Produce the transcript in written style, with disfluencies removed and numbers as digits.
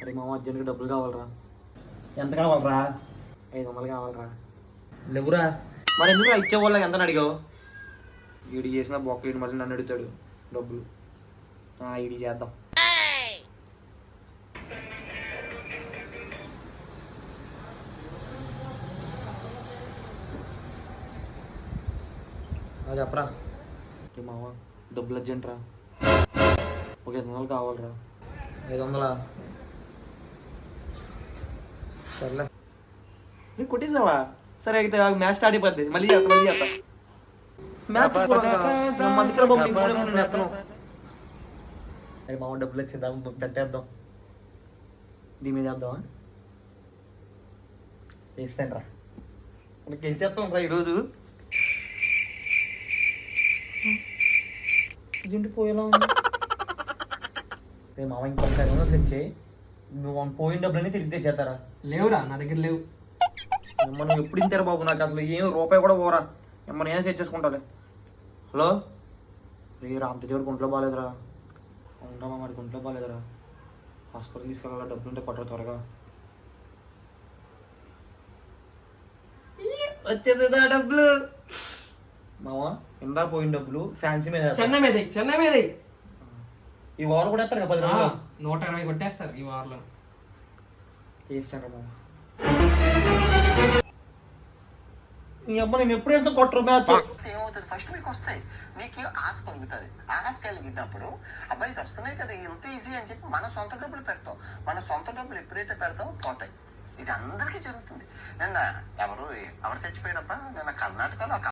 అరే మామ అర్జెంట్గా డబ్బులు కావాలరా. ఎంత కావాలరా? 500 కావాలరా. లేవురా. మరి ఎందుకు ఇచ్చేవాళ్ళకి ఎంత అడిగావు? వీడి చేసిన బొక్క వీడు మళ్ళీ నన్ను అడుగుతాడు డబ్బులు. వీడి చేద్దాం. చెప్పరా. మామ డబ్బులు అర్జెంట్ రా. ఒక 500 కావాలరా. 500? సర్లే. నీకు కొట్టేసావా? సరే అయితే మ్యాచ్ స్టార్ట్ అయిపోద్ది. మళ్ళీ చేస్తా. మ్యాచ్ మందికి నేను ఎత్తను. అరే మామ డబ్బులు వచ్చిందా? పెట్టేద్దాం. దీని మీద వేద్దామా? వేస్తాను రా. మనకి గెలిచేస్తాం రా ఈరోజు. ఇదేంటి పోయేలా ఉంది? రే మామ ఇంకొక 500 తెచ్చి నువ్వు పోయిన డబ్బులన్నీ తిరిగి తెచ్చేస్తారా? లేవురా, నా దగ్గర లేవు. మనం ఎప్పుడు ఇంటారు బాబు, నాకు అసలు ఏం రూపాయి కూడా పోరా. మనం ఏం సెట్ చేసుకుంటాలే. హలో రే రామతేజ గారికి ఒంట్లో బాగాలేదురా. ఉండమా మరి ఒంట్లో బాగాలేదురా. హాస్పిటల్ తీసుకెళ్ళాలా? డబ్బులు ఉంటే కొట్టరు త్వరగా. వచ్చేదా డబ్బులు? మామ ఇందా పోయిన డబ్బులు ఫ్యాన్సీ మీద చెన్నై మీద ఈ వారం కూడా వేస్తారు కదా 10 రోజులు. 120 కొట్టేస్తారు ఈ వారంలో. వేస్తాను మామ. నీ అమ్మ నేను ఎప్పుడు వేస్తా కొట్టరు మ్యాచ్. ఏమవుతుంది, ఫస్ట్ మీకు వస్తాయి, మీకు ఆశ కలుగుతుంది. ఆశ కలిగినప్పుడు అబ్బాయి వస్తున్నాయి కదా ఎంత ఈజీ అని చెప్పి మన సొంత డబ్బులు పెడతాం. మన సొంత డబ్బులు ఎప్పుడైతే పెడతామో పోతాయి. ఇది అందరికీ జరుగుతుంది. నిన్న ఎవరు చచ్చిపోయినప్ప నిన్న కర్ణాటకలో